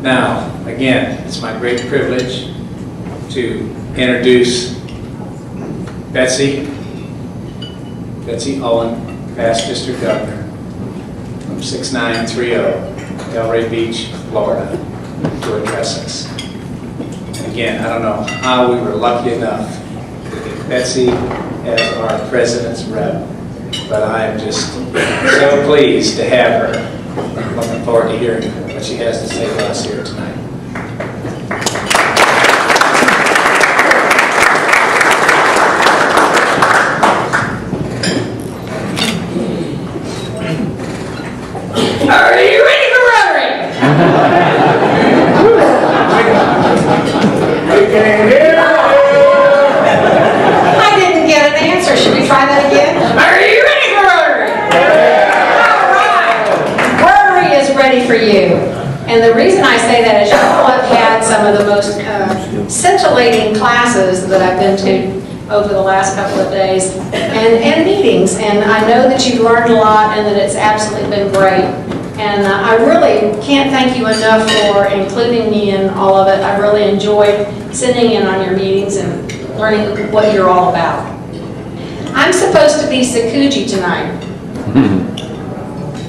Now, again, it's my great privilege to introduce Betsy Owen, past district governor from 6930 Delray Beach, Florida, to address us. And again, I don't know how we were lucky enough to get Betsy as our president's rep, but I am just so pleased to have her. I'm looking forward to hearing what she has to say to us here tonight. Are you ready for Rotary? I didn't get an answer. Should we try that again? Are you ready for Rotary? All right. Rotary is ready for you. And the reason I say that is you all have had some of the most scintillating classes that I've been to over the last couple of days and meetings. And I know that you've learned a lot and that it's absolutely been great. And I really can't thank you enough for including me in all of it. I really enjoyed sitting in on your meetings and learning what you're all about. I'm supposed to be Sakuji tonight.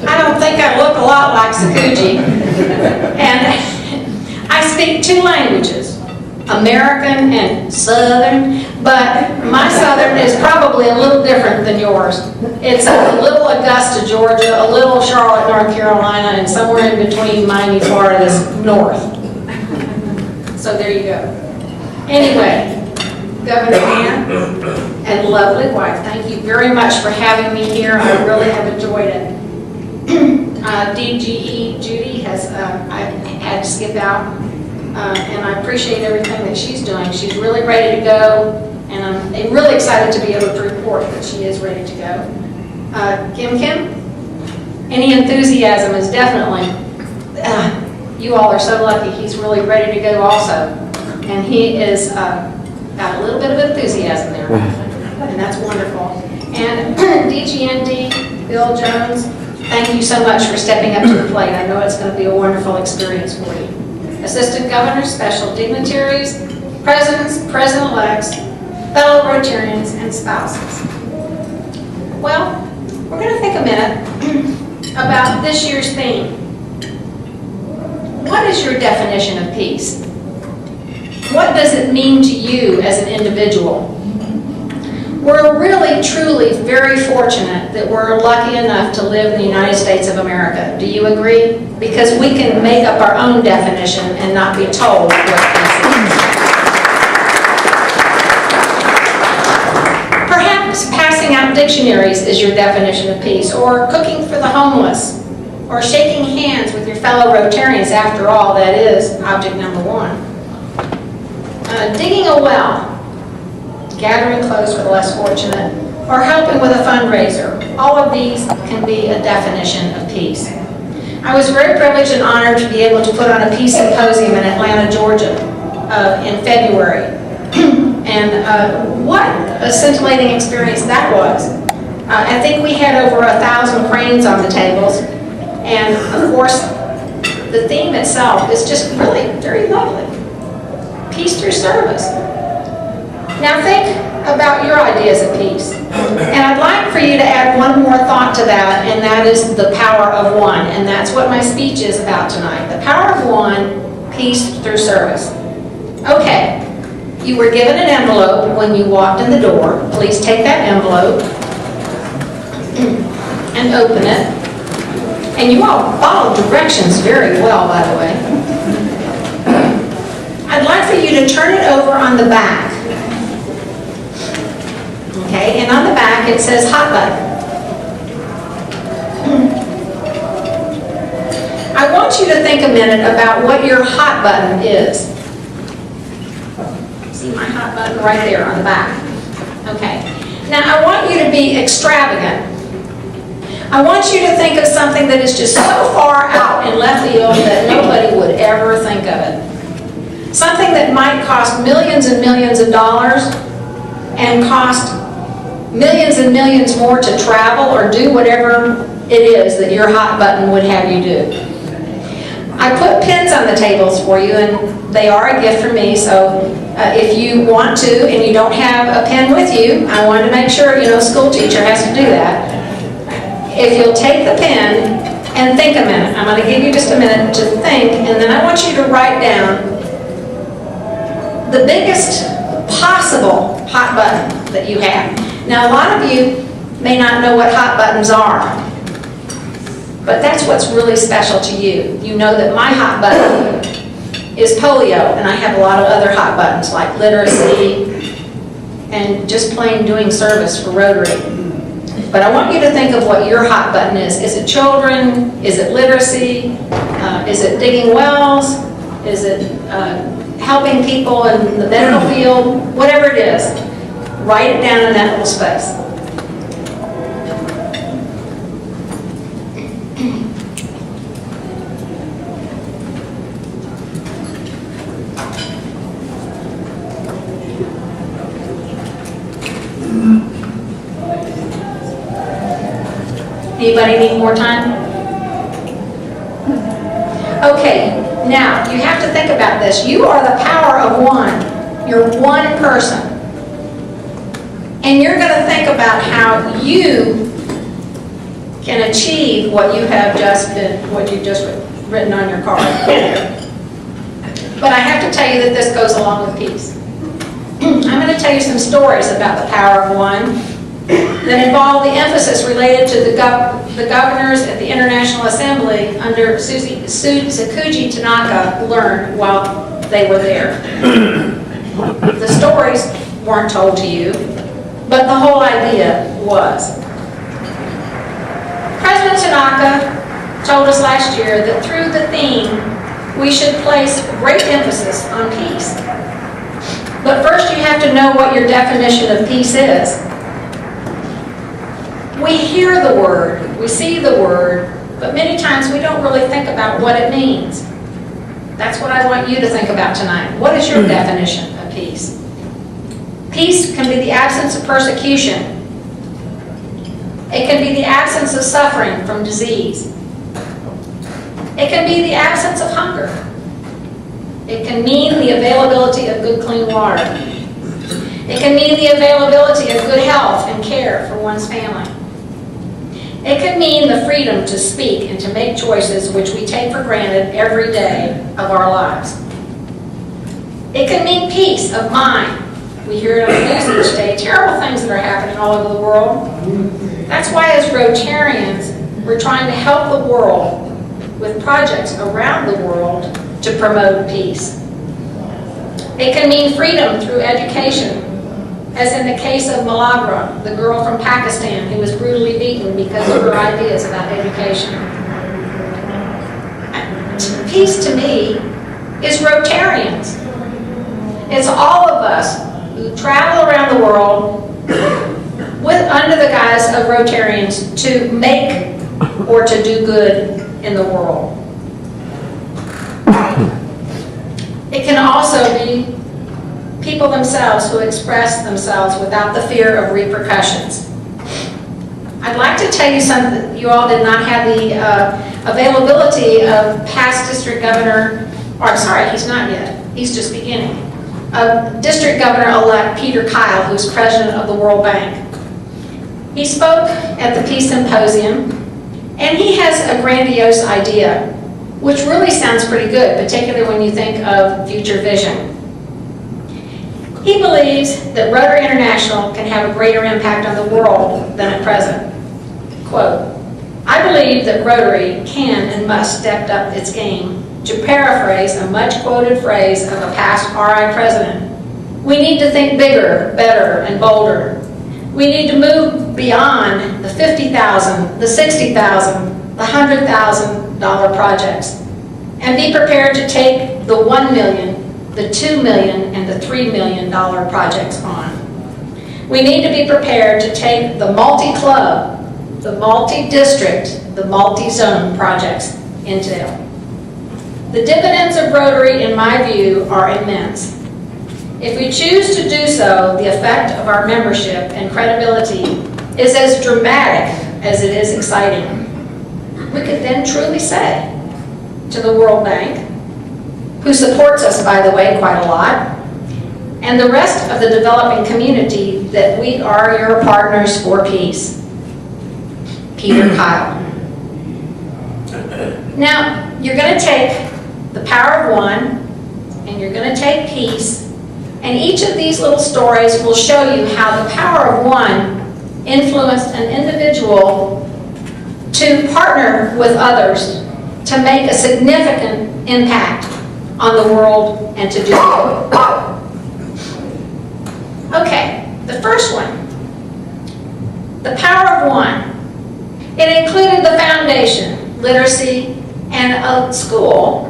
I don't think I look a lot like Sakuji. And I speak two languages, American and Southern, but my Southern is probably a little different than yours. It's a little Augusta, Georgia, a little Charlotte, North Carolina, and somewhere in between Miami, Florida is north. So there you go. Anyway, Governor Ann and lovely wife, thank you very much for having me here. I really have enjoyed it. DGE Judy has, I had to skip out, and I appreciate everything that she's doing. She's really ready to go, and I'm really excited to be able to report that she is ready to go. Kim, any enthusiasm is definitely, you all are so lucky. He's really ready to go also, and he is got a little bit of enthusiasm there, and that's wonderful. And DGND, Bill Jones, thank you so much for stepping up to the plate. I know it's going to be a wonderful experience for you. Assistant governors, special dignitaries, presidents, president-elects, fellow Rotarians, and spouses. Well, we're going to take a minute about this year's theme. What is your definition of peace? What does it mean to you as an individual? We're really, truly very fortunate that we're lucky enough to live in the United States of America. Do you agree? Because we can make up our own definition and not be told what peace is. Perhaps passing out dictionaries is your definition of peace, or cooking for the homeless, or shaking hands with your fellow Rotarians. After all, that is object number one. Digging a well, gathering clothes for the less fortunate, or helping with a fundraiser. All of these can be a definition of peace. I was very privileged and honored to be able to put on a peace symposium in Atlanta, Georgia in February. And what a scintillating experience that was. I think we had over 1,000 cranes on the tables. And of course, the theme itself is just really very lovely. Peace through service. Now think about your ideas of peace. And I'd like for you to add one more thought to that, and that is the power of one. And that's what my speech is about tonight. The power of one, peace through service. Okay, you were given an envelope when you walked in the door. Please take that envelope and open it. And you all followed directions very well, by the way. I'd like for you to turn it over on the back. Okay, and on the back it says hot button. I want you to think a minute about what your hot button is. See my hot button right there on the back. Okay, now I want you to be extravagant. I want you to think of something that is just so far out in left field that nobody would ever think of it. Something that might cost millions and millions of dollars and cost millions and millions more to travel or do whatever it is that your hot button would have you do. I put pins on the tables for you, and they are a gift from me, so if you want to and you don't have a pen with you, I wanted to make sure, a school teacher has to do that. If you'll take the pen and think a minute, I'm going to give you just a minute to think, and then I want you to write down the biggest possible hot button that you have. Now, a lot of you may not know what hot buttons are, but that's what's really special to you. You know that my hot button is polio, and I have a lot of other hot buttons like literacy and just plain doing service for Rotary. But I want you to think of what your hot button is. Is it children? Is it literacy? Is it digging wells? Is it helping people in the medical field? Whatever it is, write it down in that little space. Anybody need more time? Okay, now you have to think about this. You are the power of one. You're one person. And you're going to think about how you can achieve what you've just written on your card. But I have to tell you that this goes along with peace. I'm going to tell you some stories about the power of one that involve the emphasis related to the governors at the International Assembly under Sakuji Tanaka learned while they were there. The stories weren't told to you, but the whole idea was. President Tanaka told us last year that through the theme, we should place great emphasis on peace. But first you have to know what your definition of peace is. We hear the word, we see the word, but many times we don't really think about what it means. That's what I want you to think about tonight. What is your definition of peace? Peace can be the absence of persecution. It can be the absence of suffering from disease. It can be the absence of hunger. It can mean the availability of good, clean water. It can mean the availability of good health and care for one's family. It can mean the freedom to speak and to make choices which we take for granted every day of our lives. It can mean peace of mind. We hear it on the news each day, terrible things that are happening all over the world. That's why as Rotarians, we're trying to help the world with projects around the world to promote peace. It can mean freedom through education, as in the case of Malagra, the girl from Pakistan who was brutally beaten because of her ideas about education. Peace to me is Rotarians. It's all of us who travel around the world under the guise of Rotarians to make or to do good in the world. It can also be people themselves who express themselves without the fear of repercussions. I'd like to tell you something. You all did not have the availability of past district governor, or I'm sorry, he's not yet. He's just beginning. District Governor-elect Peter Kyle, who's president of the World Bank. He spoke at the Peace Symposium, and he has a grandiose idea, which really sounds pretty good, particularly when you think of future vision. He believes that Rotary International can have a greater impact on the world than at present. Quote, I believe that Rotary can and must step up its game. To paraphrase a much-quoted phrase of a past RI president, we need to think bigger, better, and bolder. We need to move beyond the $50,000, the $60,000, the $100,000 projects, and be prepared to take the $1 million, the $2 million, and the $3 million projects on. We need to be prepared to take the multi-club, the multi-district, the multi-zone projects into them. The dividends of Rotary, in my view, are immense. If we choose to do so, the effect of our membership and credibility is as dramatic as it is exciting. We could then truly say, to the World Bank, who supports us, by the way, quite a lot, and the rest of the developing community that we are your partners for peace. Peter Kyle. Now, you're going to take the power of one, and you're going to take peace, and each of these little stories will show you how the power of one influenced an individual to partner with others to make a significant impact on the world and to do good. Okay, the first one, the power of one. It included the foundation, literacy, and a school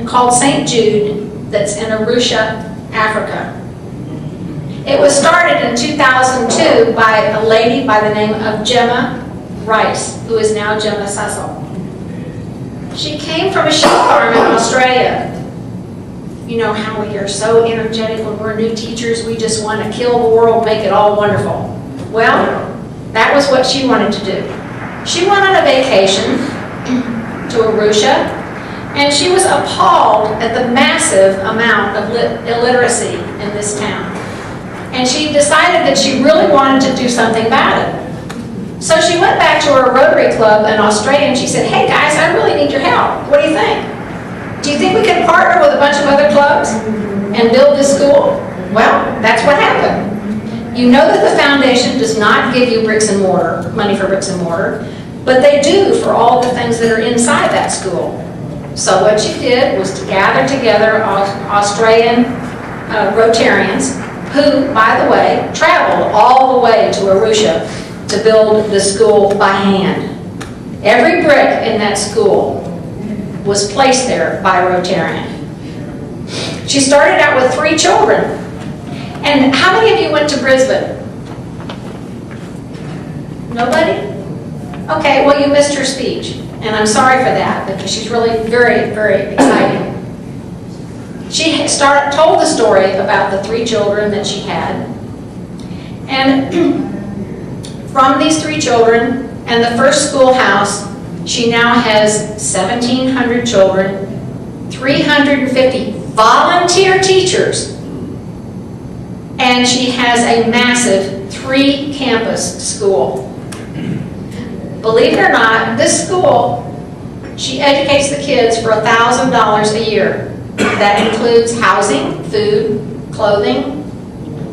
called St. Jude that's in Arusha, Africa. It was started in 2002 by a lady by the name of Gemma Rice, who is now Gemma Cecil. She came from a sheep farm in Australia. You know how we are so energetic when we're new teachers, we just want to kill the world, make it all wonderful. Well, that was what she wanted to do. She went on a vacation to Arusha, and she was appalled at the massive amount of illiteracy in this town. And she decided that she really wanted to do something about it. So she went back to her Rotary Club in Australia and she said, hey guys, I really need your help. What do you think? Do you think we can partner with a bunch of other clubs and build this school? Well, that's what happened. You know that the foundation does not give you bricks and mortar, money for bricks and mortar, but they do for all the things that are inside that school. So what she did was to gather together Australian Rotarians who, by the way, traveled all the way to Arusha to build the school by hand. Every brick in that school was placed there by a Rotarian. She started out with 3 children. And how many of you went to Brisbane? Nobody? Okay, well you missed her speech. And I'm sorry for that, because she's really very, very exciting. She told the story about the 3 children that she had. And from these 3 children and the first schoolhouse, she now has 1,700 children, 350 volunteer teachers, and she has a massive 3-campus school. Believe it or not, this school, she educates the kids for $1,000 a year. That includes housing, food, clothing,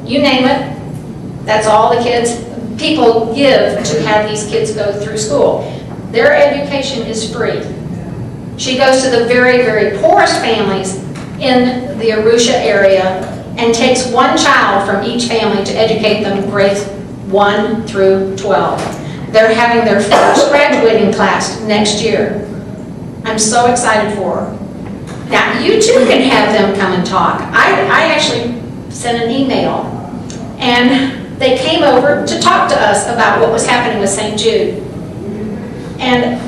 you name it. That's all the people give to have these kids go through school. Their education is free. She goes to the very, very poorest families in the Arusha area and takes 1 child from each family to educate them grades 1 through 12. They're having their first graduating class next year. I'm so excited for her. Now, you too can have them come and talk. I actually sent an email, and they came over to talk to us about what was happening with St. Jude. And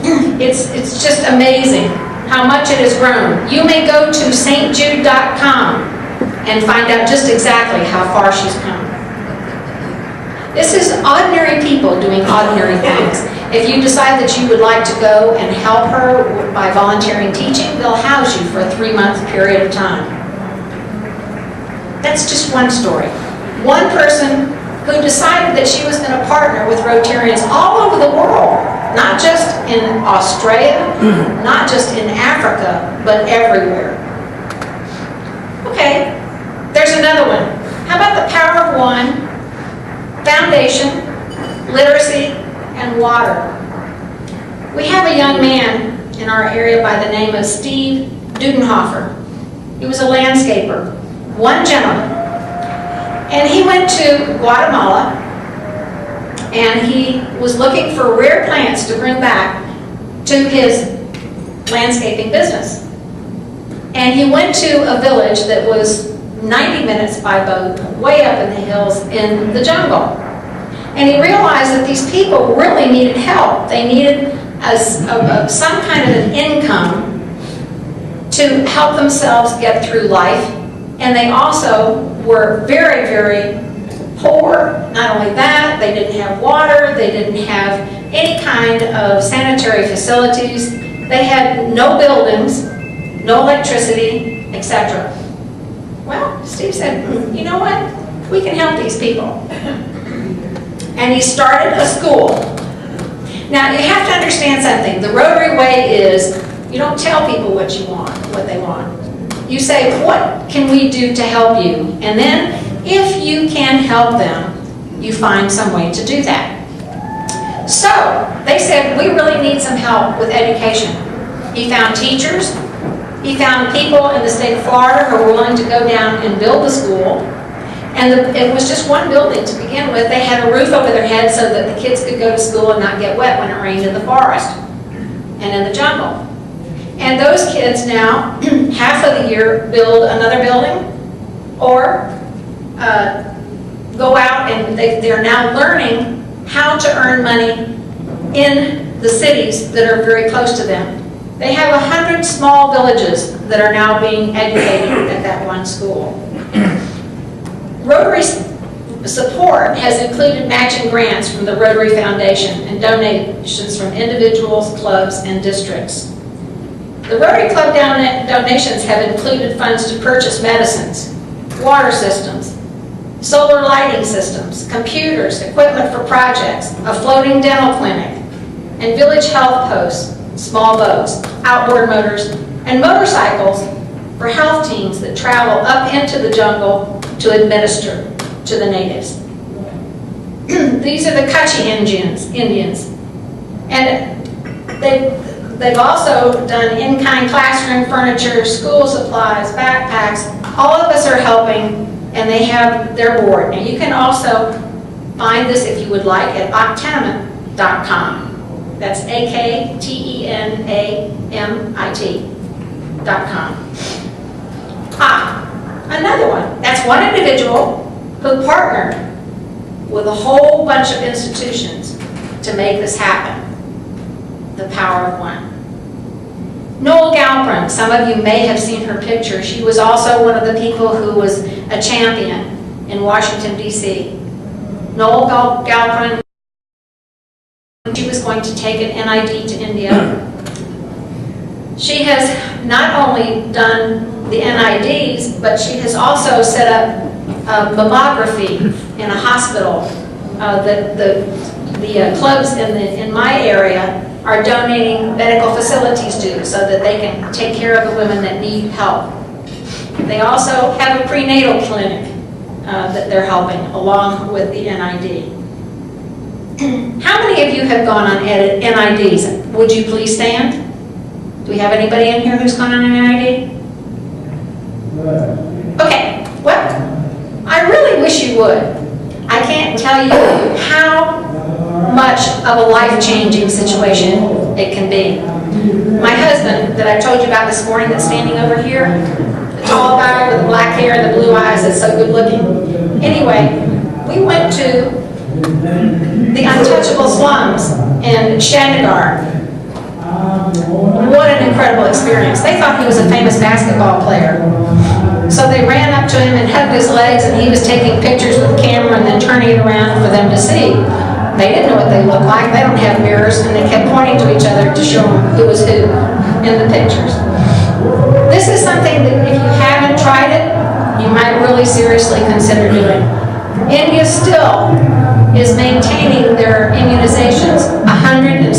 it's just amazing how much it has grown. You may go to stjude.com and find out just exactly how far she's come. This is ordinary people doing ordinary things. If you decide that you would like to go and help her by volunteering teaching, they'll house you for a 3-month period of time. That's just one story. One person who decided that she was going to partner with Rotarians all over the world, not just in Australia, not just in Africa, but everywhere. Okay, there's another one. How about the power of one? Foundation, literacy, and water. We have a young man in our area by the name of Steve Dudenhofer. He was a landscaper, one gentleman. And he went to Guatemala, and he was looking for rare plants to bring back to his landscaping business. And he went to a village that was 90 minutes by boat, way up in the hills in the jungle. And he realized that these people really needed help. They needed some kind of an income to help themselves get through life. And they also were very, very poor. Not only that, they didn't have water, they didn't have any kind of sanitary facilities. They had no buildings, no electricity, etc. Well, Steve said, you know what? We can help these people. And he started a school. Now, you have to understand something. The Rotary way is, you don't tell people what you want, what they want. You say, what can we do to help you? And then, if you can help them, you find some way to do that. So, they said, we really need some help with education. He found teachers. He found people in the state of Florida who were willing to go down and build the school. And it was just one building to begin with. They had a roof over their head so that the kids could go to school and not get wet when it rained in the forest and in the jungle. And those kids now, half of the year, build another building or go out and they're now learning how to earn money in the cities that are very close to them. They have 100 small villages that are now being educated at that one school. Rotary support has included matching grants from the Rotary Foundation and donations from individuals, clubs, and districts. The Rotary Club donations have included funds to purchase medicines, water systems, solar lighting systems, computers, equipment for projects, a floating dental clinic, and village health posts, small boats, outboard motors, and motorcycles for health teams that travel up into the jungle to administer to the natives. These are the Kutchi Indians. And they've also done in-kind classroom furniture, school supplies, backpacks. All of us are helping, and they have their board. Now you can also find this, if you would like, at octenamit.com. That's AKTENAMIT.com. Another one. That's one individual who partnered with a whole bunch of institutions to make this happen. The power of one. Noel Galprin, some of you may have seen her picture. She was also one of the people who was a champion in Washington, D.C. Noel Galprin, she was going to take an NID to India. She has not only done the NIDs, but she has also set up mammography in a hospital. The clubs in my area are donating medical facilities to so that they can take care of the women that need help. They also have a prenatal clinic that they're helping along with the NID. How many of you have gone on NIDs? Would you please stand? Do we have anybody in here who's gone on an NID? Okay, well, I really wish you would. I can't tell you how much of a life-changing situation it can be. My husband, that I told you about this morning, that's standing over here, the tall guy with the black hair and the blue eyes that's so good looking. Anyway, we went to the untouchable slums in Chandigarh. What an incredible experience. They thought he was a famous basketball player. So they ran up to him and hugged his legs, and he was taking pictures with the camera and then turning it around for them to see. They didn't know what they looked like. They don't have mirrors, and they kept pointing to each other to show them who was who in the pictures. This is something that if you haven't tried it, you might really seriously consider doing. India still is maintaining their immunizations. 172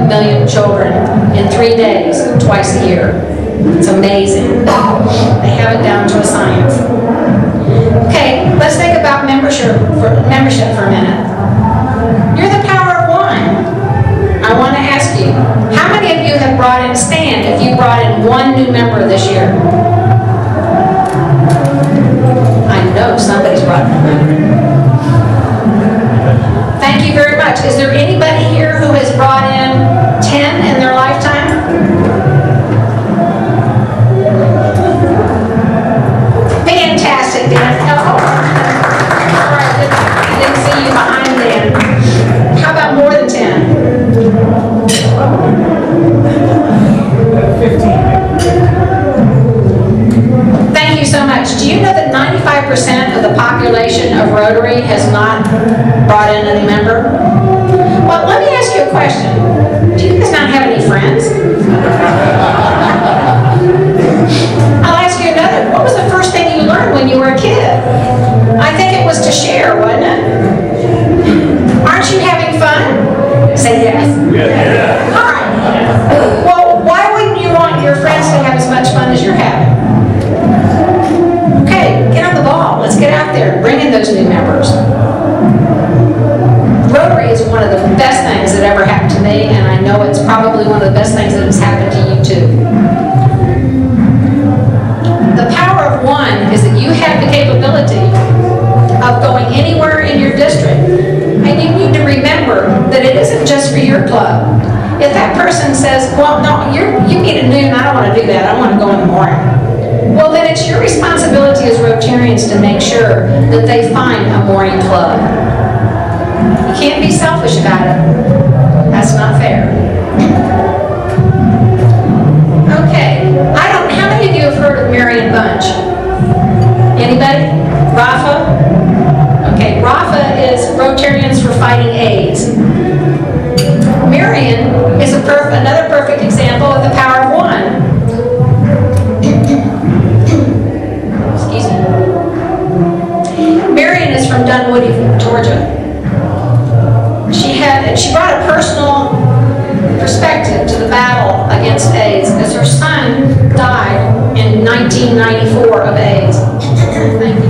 million children in 3 days, twice a year. It's amazing. They have it down to a science. Okay, let's think about membership for a minute. You're the power of one. I want to ask you, how many of you have brought in, stand if you brought in one new member this year? I know somebody's brought in a member. Thank you very much. Is there anybody here who has brought in 10 in their lifetime? Fantastic, Dan. Oh. All right, I didn't see you behind Dan. How about more than 10? 15. Thank you so much. Do you know that 95% of the population of Rotary has not brought in any member? Well, let me ask you you a question. Do you guys not have any friends? I'll ask you another. What was the first thing you learned when you were a kid? I think it was to share, wasn't it? Aren't you having fun? Say yes. Yeah. All right. Well, why wouldn't you want your friends to have as much fun as you're having? Okay, get on the ball. Let's get out there. Bring in those new members. Rotary is one of the best things that ever happened to me, and I know it's probably one of the best things that has happened to you too. The power of one is that you have the capability of going anywhere in your district, and you need to remember that it isn't just for your club. If that person says, well, no, you meet at noon, I don't want to do that, I want to go in the morning. Well, then it's your responsibility as Rotarians to make sure that they find a morning club. You can't be selfish about it. That's not fair. Okay, how many of you have heard of Marion Bunch? Anybody? Rafa? Okay, Rafa is Rotarians for Fighting AIDS. Marion is another perfect example of the power of one. Excuse me. Marion is from Dunwoody, Georgia. She brought a personal perspective to the battle against AIDS as her son died in 1994 of AIDS. Thank you.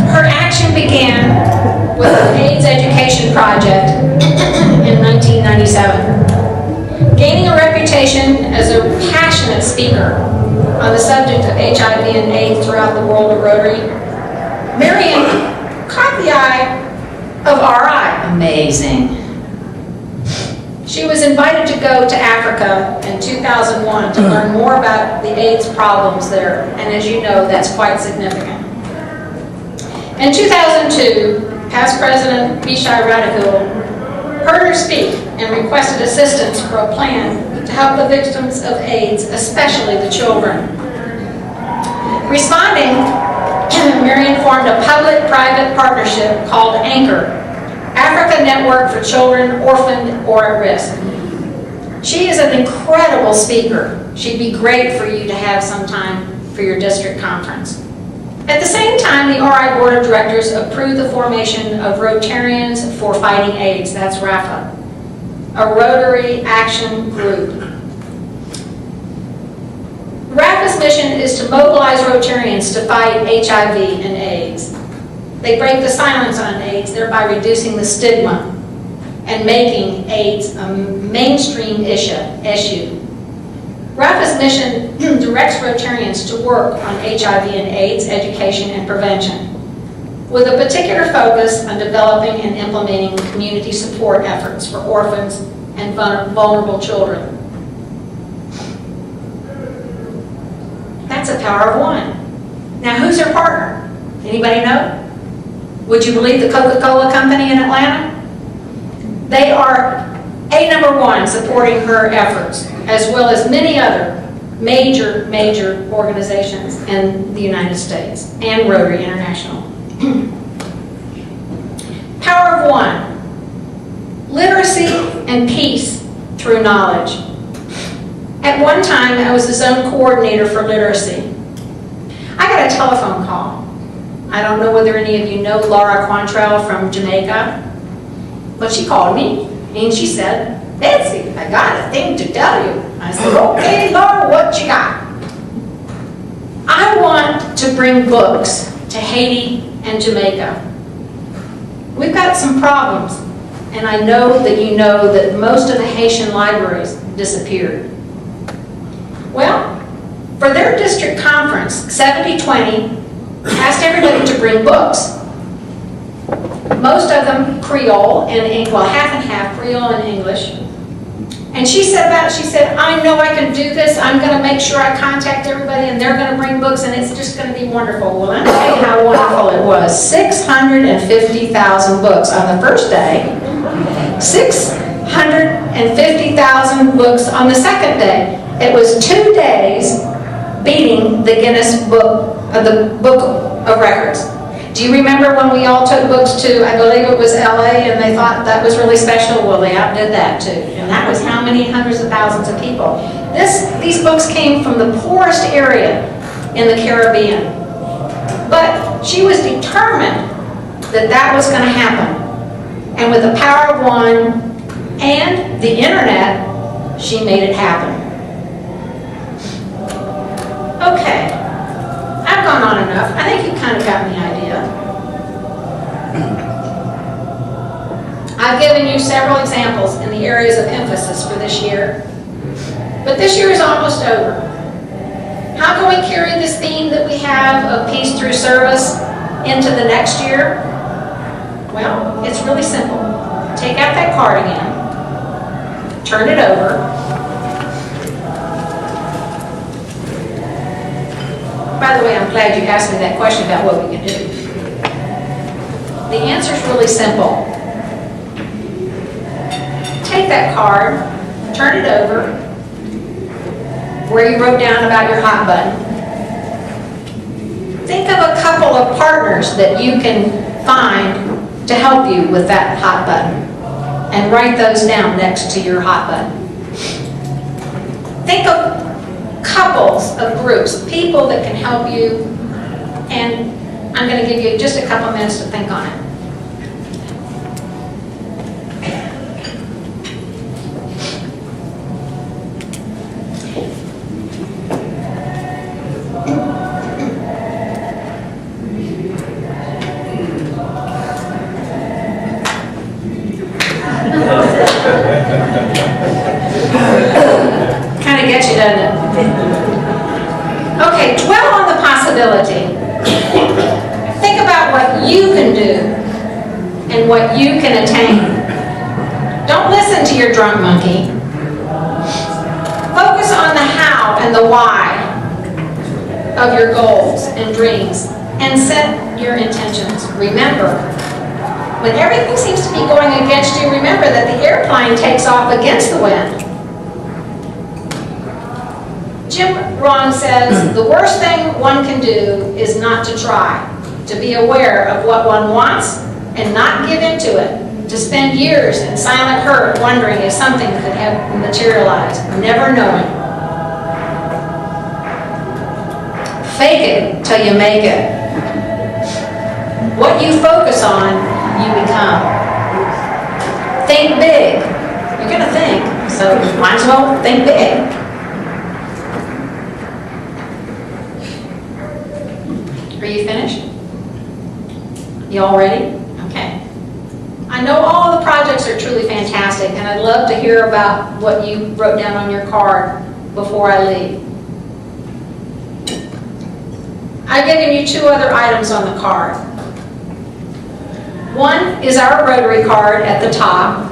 Her action began with an AIDS education project in 1997. Gaining a reputation as a passionate speaker on the subject of HIV and AIDS throughout the world of Rotary, Marion caught the eye of RI. Amazing. She was invited to go to Africa in 2001 to learn more about the AIDS problems there, and as you know, that's quite significant. In 2002, past President Bishai Radikul heard her speak and requested assistance for a plan to help the victims of AIDS, especially the children. Responding, Marion formed a public-private partnership called ANCHOR, Africa Network for Children Orphaned or at Risk. She is an incredible speaker. She'd be great for you to have sometime for your district conference. At the same time, the RI Board of Directors approved the formation of Rotarians for Fighting AIDS, that's RAFA, a Rotary Action Group. RAFA's mission is to mobilize Rotarians to fight HIV and AIDS. They break the silence on AIDS, thereby reducing the stigma and making AIDS a mainstream issue. RAFA's mission directs Rotarians to work on HIV and AIDS education and prevention, with a particular focus on developing and implementing community support efforts for orphans and vulnerable children. That's a power of one. Now, who's her partner? Anybody know? Would you believe the Coca-Cola Company in Atlanta? They are number one supporting her efforts, as well as many other major organizations in the United States and Rotary International. Power of one. Literacy and peace through knowledge. At one time, I was the zone coordinator for literacy. I got a telephone call. I don't know whether any of you know Laura Quantrell from Jamaica, but she called me and she said, Betsy, I got a thing to tell you. I said, okay, Laura, what you got? I want to bring books to Haiti and Jamaica. We've got some problems, and I know that you know that most of the Haitian libraries disappeared. Well, for their district conference, 70-20 asked everybody to bring books. Most of them Creole and, well, half and half, Creole and English. And she said, I know I can do this. I'm going to make sure I contact everybody, and they're going to bring books, and it's just going to be wonderful. Well, let me tell you how wonderful it was. 650,000 books on the first day. 650,000 books on the second day. It was 2 days beating the Guinness Book of Records. Do you remember when we all took books to, I believe it was LA, and they thought that was really special? Well, they outdid that too. And that was how many hundreds of thousands of people. These books came from the poorest area in the Caribbean. But she was determined that that was going to happen. And with the power of one and the internet, she made it happen. Okay, I've gone on enough. I think you kind of got the idea. I've given you several examples in the areas of emphasis for this year. But this year is almost over. How can we carry this theme that we have of peace through service into the next year? Well, it's really simple. Take out that card again, turn it over. By the way, I'm glad you asked me that question about what we can do. The answer is really simple. Take that card, turn it over, where you wrote down about your hot button. Think of a couple of partners that you can find to help you with that hot button, and write those down next to your hot button. Think of couples of groups, people that can help you, and I'm going to give you just a couple minutes to think on it. Kind of gets you, doesn't it? Okay, dwell on the possibility. Think about what you can do and what you can attain. Don't listen to your drunk monkey. Focus on the how and the why of your goals and dreams, and set your intentions. Remember, when everything seems to be going against you, remember that the airplane takes off against the wind. Jim Rohn says, the worst thing one can do is not to try, to be aware of what one wants and not give into it, to spend years in silent hurt wondering if something could have materialized, never knowing. Fake it till you make it. What you focus on, you become. Think big. You're going to think, so might as well think big. Are you finished? You all ready? Okay. I know all the projects are truly fantastic, and I'd love to hear about what you wrote down on your card before I leave. I've given you two other items on the card. One is our Rotary card at the top,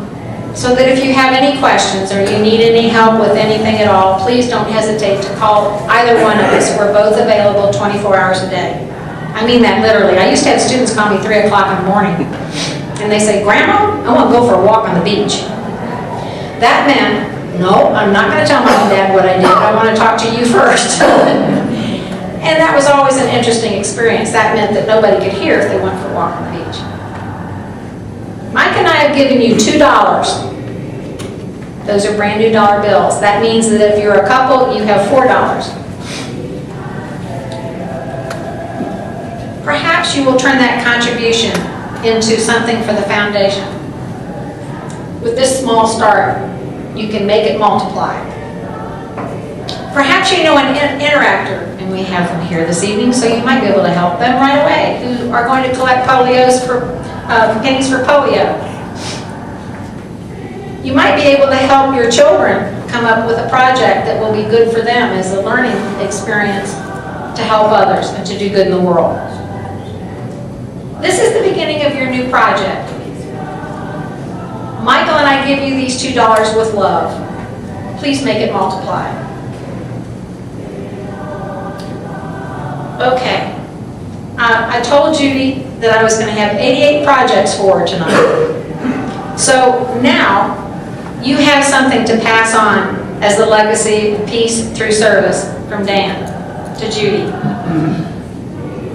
so that if you have any questions or you need any help with anything at all, please don't hesitate to call either one of us. We're both available 24 hours a day. I mean that literally. I used to have students call me 3 o'clock in the morning, and they say, Grandma, I want to go for a walk on the beach. That meant, no, I'm not going to tell Mom and Dad what I did. I want to talk to you first. And that was always an interesting experience. That meant that nobody could hear if they went for a walk on the beach. Mike and I have given you $2. Those are brand new dollar bills. That means that if you're a couple, you have $4. Perhaps you will turn that contribution into something for the foundation. With this small start, you can make it multiply. Perhaps you know an interactor, and we have them here this evening, so you might be able to help them right away, who are going to collect pennies for polio. You might be able to help your children come up with a project that will be good for them as a learning experience to help others and to do good in the world. This is the beginning of your new project. Michael and I give you these $2 with love. Please make it multiply. Okay. I told Judy that I was going to have 88 projects for her tonight. So now you have something to pass on as the legacy of peace through service from Dan. to Judy.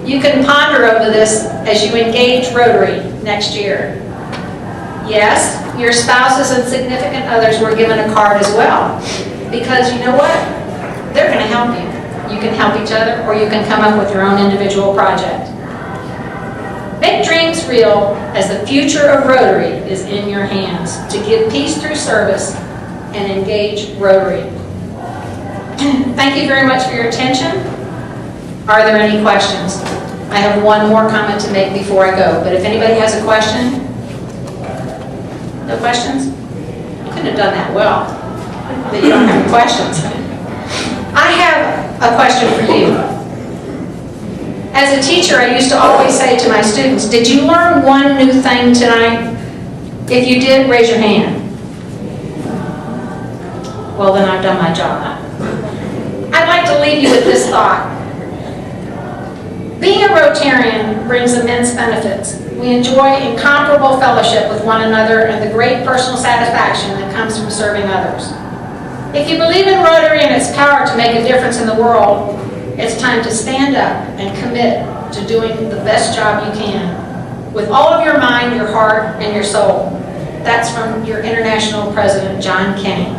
You can ponder over this as you engage Rotary next year. Yes, your spouses and significant others were given a card as well, because you know what? They're going to help you. You can help each other, or you can come up with your own individual project. Make dreams real, as the future of Rotary is in your hands to give peace through service and engage Rotary. Thank you very much for your attention. Are there any questions? I have one more comment to make before I go, but if anybody has a question? No questions? You couldn't have done that well, that you don't have any questions. I have a question for you. As a teacher, I used to always say to my students, did you learn one new thing tonight? If you did, raise your hand. Well, then I've done my job. I'd like to leave you with this thought. Being a Rotarian brings immense benefits. We enjoy incomparable fellowship with one another and the great personal satisfaction that comes from serving others. If you believe in Rotary and its power to make a difference in the world, it's time to stand up and commit to doing the best job you can with all of your mind, your heart, and your soul. That's from your International President, John Kenny.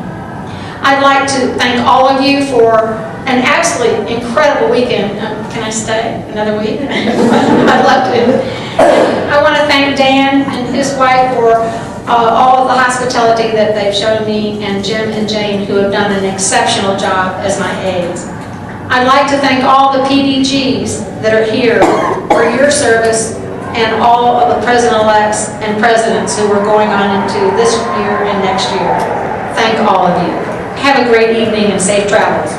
I'd like to thank all of you for an absolutely incredible weekend. Can I stay another week? I'd love to. I want to thank Dan and his wife for all of the hospitality that they've shown me, and Jim and Jane, who have done an exceptional job as my aides. I'd like to thank all the PDGs that are here for your service, and all of the president-elects and presidents who are going on into this year and next year. Thank all of you. Have a great evening and safe travels.